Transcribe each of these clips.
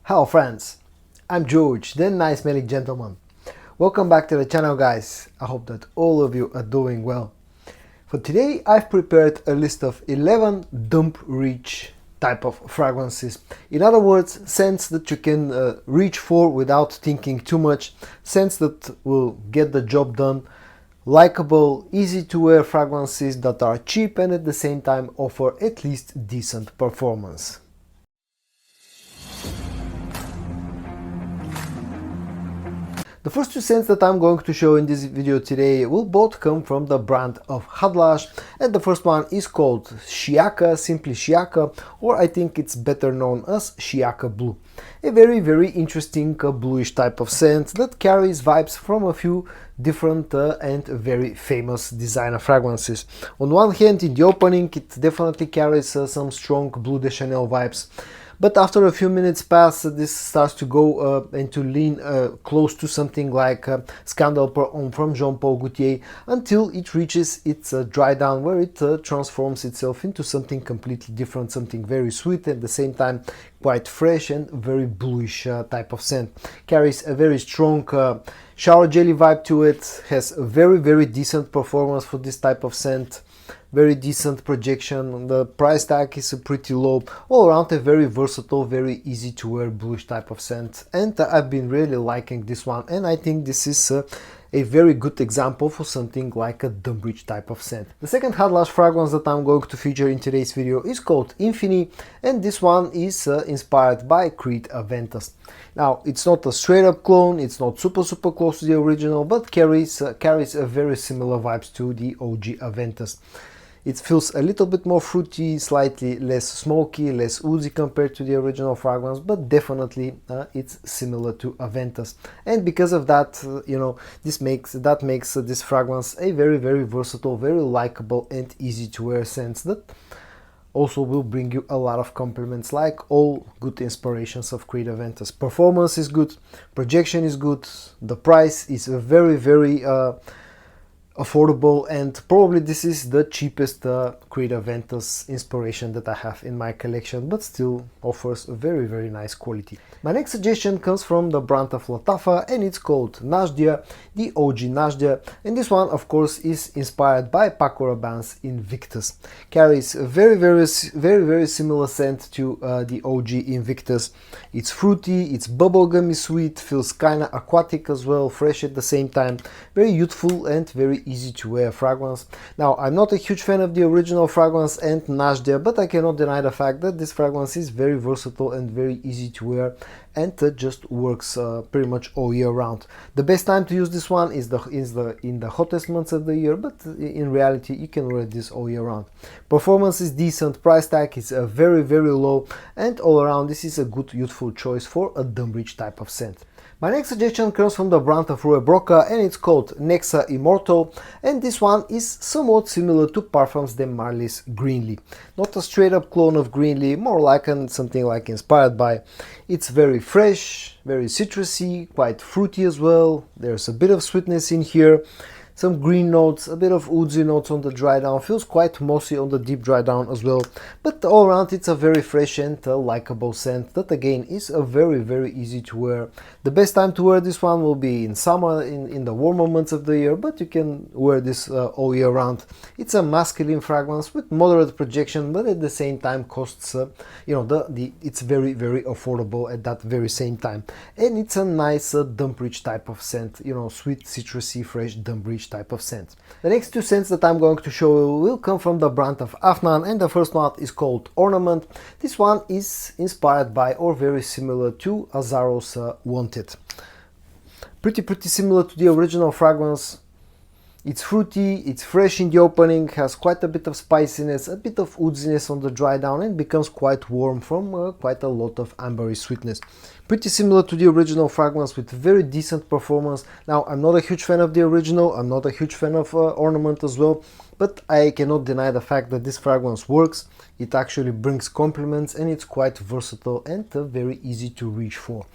Hello friends, I'm George, the nice smelling gentleman. Welcome back to the channel guys. I hope that all of you are doing well. For today I've prepared a list of 11 dump reach type of fragrances. In other words, scents that you can reach for without thinking too much, scents that will get the job done, likable, easy to wear fragrances that are cheap and at the same time offer at least decent performance. The first two scents that I'm going to show in this video today will both come from the brand of Khadlaj, and the first one is called Shiyaka, simply Shiyaka, or I think it's better known as Shiyaka Blue. A very interesting bluish type of scent that carries vibes from a few different and very famous designer fragrances. On one hand, in the opening it definitely carries some strong Bleu de Chanel vibes. But after a few minutes pass, this starts to go and to lean close to something like Scandal Per Homme from Jean Paul Gaultier, until it reaches its dry down, where it transforms itself into something completely different, something very sweet at the same time quite fresh and very bluish type of scent. Carries a very strong shower jelly vibe to it, has a very decent performance for this type of scent. Very decent projection, the price tag is pretty low, all around a very versatile, very easy to wear bluish type of scent, and I've been really liking this one, and I think this is a very good example for something like a dump reach type of scent. The second Khadlaj fragrance that I'm going to feature in today's video is called Infin, and this one is inspired by Creed Aventus. Now, it's not a straight up clone, it's not super close to the original, but carries a very similar vibes to the OG Aventus. It feels a little bit more fruity, slightly less smoky, less woodsy compared to the original fragrance, but definitely it's similar to Aventus. And because of that, you know, this makes this fragrance a very versatile, very likable and easy to wear scent that also will bring you a lot of compliments, like all good inspirations of Creed Aventus. Performance is good, projection is good, the price is a very affordable, and probably this is the cheapest Creed Aventus inspiration that I have in my collection, but still offers a very nice quality. My next suggestion comes from the brand of Lattafa, and it's called Nydia, the OG Nydia, and this one of course is inspired by Paco Rabanne's Invictus. Carries a very similar scent to the OG Invictus. It's fruity, it's bubblegummy sweet, feels kinda aquatic as well, fresh at the same time, very youthful and very easy to wear fragrance. Now, I'm not a huge fan of the original fragrance and Nydia, but I cannot deny the fact that this fragrance is very versatile and very easy to wear, and just works pretty much all year round. The best time to use this one is in the hottest months of the year, but in reality you can wear this all year round. Performance is decent, price tag is very low, and all around this is a good youthful choice for a dump reach type of scent. My next suggestion comes from the brand of Rue Broca, and it's called Nexa Immortal, and this one is somewhat similar to Parfums de Marly's Greenly. Not a straight up clone of Greenly, more like something like inspired by. It's very fresh, very citrusy, quite fruity as well. There's a bit of sweetness in here, some green notes, a bit of woodsy notes on the dry down, feels quite mossy on the deep dry down as well, but all around it's a very fresh and likable scent that again is a very easy to wear. The best time to wear this one will be in summer, in the warmer months of the year, but you can wear this all year round. It's a masculine fragrance with moderate projection, but at the same time costs, you know, it's very affordable at that very same time, and it's a nice dump reach type of scent, you know, sweet, citrusy, fresh dump reach type of scent. The next two scents that I'm going to show you will come from the brand of Afnan, and the first one is called Ornament. This one is inspired by or very similar to Azaro's Wanted. Pretty similar to the original fragrance. It's fruity, it's fresh in the opening, has quite a bit of spiciness, a bit of woodiness on the dry down, and becomes quite warm from quite a lot of ambery sweetness. Pretty similar to the original fragrance with very decent performance. Now, I'm not a huge fan of the original, I'm not a huge fan of Ornament as well, but I cannot deny the fact that this fragrance works. It actually brings compliments, and it's quite versatile and very easy to reach for.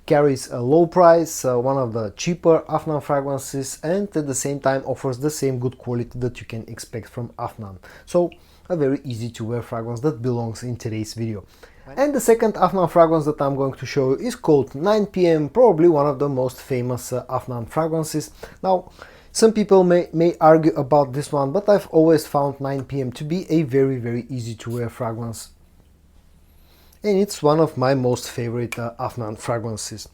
Carries a low price, one of the cheaper Afnan fragrances, and at the same time offers the same good quality that you can expect from Afnan. So a very easy to wear fragrance that belongs in today's video. And the second Afnan fragrance that I'm going to show you is called 9 p.m, probably one of the most famous Afnan fragrances. Now, some people may argue about this one, but I've always found 9 p.m. to be a very easy to wear fragrance. And it's one of my most favorite Afnan fragrances.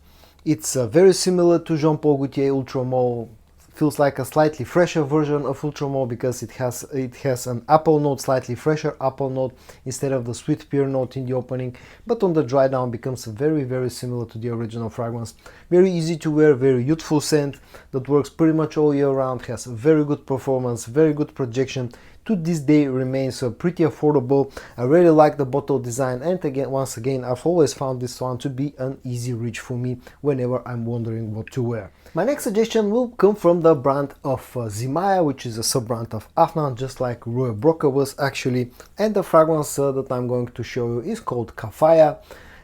It's very similar to Jean Paul Gaultier Ultra Mauve. Feels like a slightly fresher version of Ultra Mauve because it has an apple note, slightly fresher apple note instead of the sweet pear note in the opening, but on the dry down becomes very similar to the original fragrance. Very easy to wear, very youthful scent that works pretty much all year round, has very good performance, very good projection. To this day remains pretty affordable. I really like the bottle design, and once again I've always found this one to be an easy reach for me whenever I'm wondering what to wear. My next suggestion will come from the brand of Zimaya, which is a sub-brand of Afnan, just like Rue Broca was actually, and the fragrance that I'm going to show you is called Khafaya,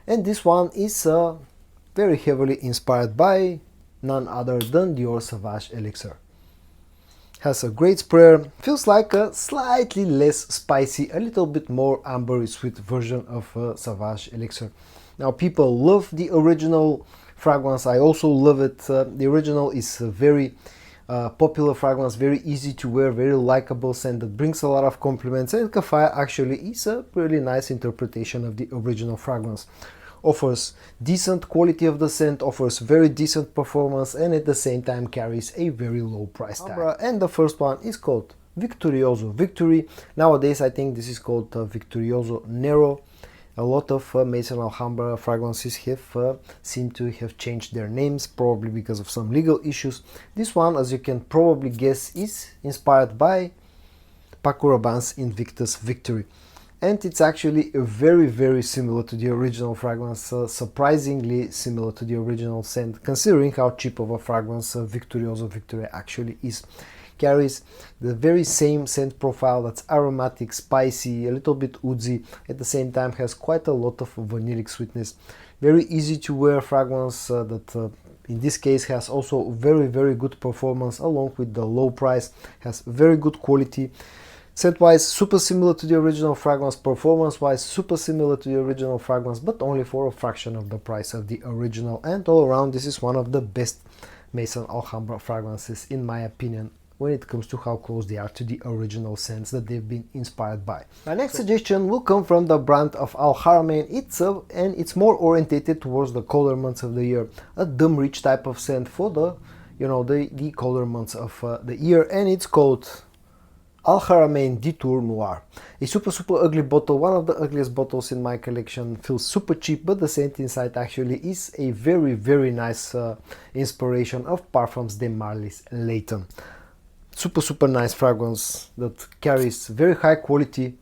and this one is very heavily inspired by none other than Dior Sauvage Elixir. Has a great sprayer, feels like a slightly less spicy, a little bit more ambery sweet version of Sauvage Elixir. Now, people love the original fragrance, I also love it. The original is a very popular fragrance, very easy to wear, very likable scent that brings a lot of compliments, and Khafaya actually is a really nice interpretation of the original fragrance. Offers decent quality of the scent, offers very decent performance, and at the same time carries a very low price tag. And the first one is called Victorioso Victory. Nowadays I think this is called Victorioso Nero. A lot of Maison Alhambra fragrances have seem to have changed their names, probably because of some legal issues. This one, as you can probably guess, is inspired by Paco Rabanne's Invictus Victory. And it's actually very similar to the original fragrance, surprisingly similar to the original scent, considering how cheap of a fragrance Victorioso Victory actually is. Carries the very same scent profile, that's aromatic, spicy, a little bit woodsy, at the same time has quite a lot of vanillic sweetness. Very easy to wear fragrance that in this case has also very good performance along with the low price, has very good quality. Scent-wise, super similar to the original fragrance, performance-wise, super similar to the original fragrance, but only for a fraction of the price of the original. And all around, this is one of the best Maison Alhambra fragrances, in my opinion, when it comes to how close they are to the original scents that they've been inspired by. My next suggestion will come from the brand of Al Haramain itself, and it's more orientated towards the colder months of the year. A dumb-rich type of scent for the, the colder months of the year, and it's called Al Haramain Detour Noir. A super ugly bottle, one of the ugliest bottles in my collection. Feels super cheap, but the scent inside actually is a very nice inspiration of Parfums de Marly's Layton. Super nice fragrance that carries very high quality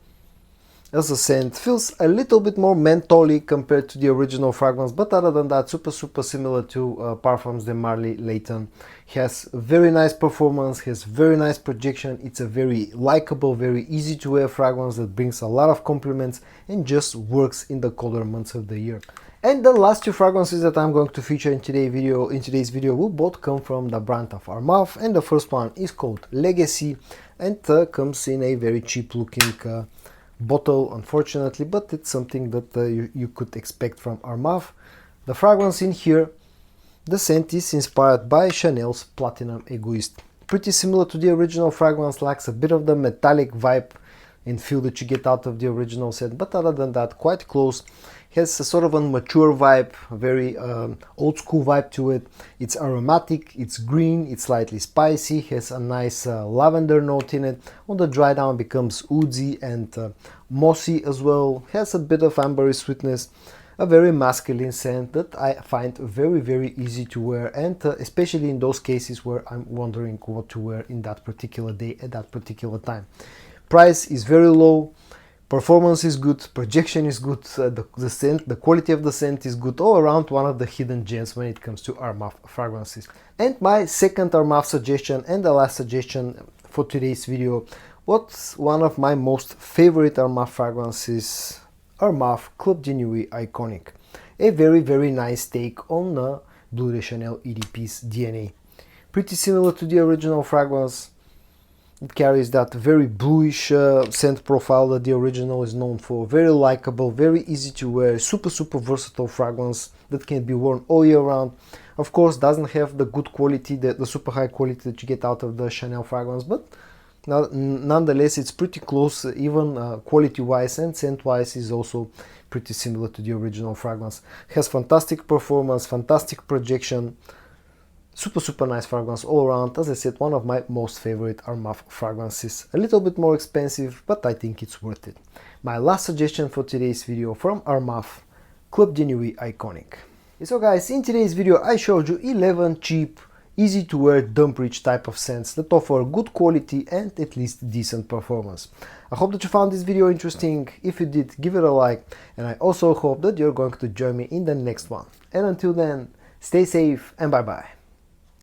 as a scent. Feels a little bit more mentholy compared to the original fragrance, but other than that, super similar to Parfums de Marly Layton. Has very nice performance, has very nice projection. It's a very likable, very easy to wear fragrance that brings a lot of compliments and just works in the colder months of the year. And the last two fragrances that I'm going to feature in today's video will both come from the brand of Armaf, and the first one is called Legacy, and comes in a very cheap looking bottle, unfortunately, but it's something that you could expect from Armaf. The fragrance in here, the scent is inspired by Chanel's Platinum Egoist. Pretty similar to the original fragrance, lacks a bit of the metallic vibe and feel that you get out of the original scent, but other than that, quite close. Has a sort of a mature vibe, a very old school vibe to it. It's aromatic, it's green, it's slightly spicy, has a nice lavender note in it. On the dry down becomes woodsy and mossy as well. Has a bit of ambery sweetness. A very masculine scent that I find very easy to wear, and especially in those cases where I'm wondering what to wear in that particular day at that particular time. Price is very low. Performance is good, projection is good, the scent, the quality of the scent is good, all around one of the hidden gems when it comes to Armaf fragrances. And my second Armaf suggestion and the last suggestion for today's video, what's one of my most favorite Armaf fragrances, Armaf Club DUI Iconic. A very nice take on Bleu de Chanel EDP's DNA. Pretty similar to the original fragrance. It carries that very bluish scent profile that the original is known for. Very likable, very easy to wear, super versatile fragrance that can be worn all year round. Of course, doesn't have the good quality, the super high quality that you get out of the Chanel fragrance, but nonetheless it's pretty close, even quality wise and scent wise is also pretty similar to the original fragrance. Has fantastic performance, fantastic projection, super nice fragrance all around. As I said, one of my most favorite armaf fragrances. A little bit more expensive, but I think it's worth it. My last suggestion for today's video from armaf, Club DUI Iconic. So guys, in today's video I showed you 11 cheap, easy to wear, dump rich type of scents that offer good quality and at least decent performance. I hope that you found this video interesting. If you did, give it a like, and I also hope that you're going to join me in the next one. And until then, stay safe and bye bye.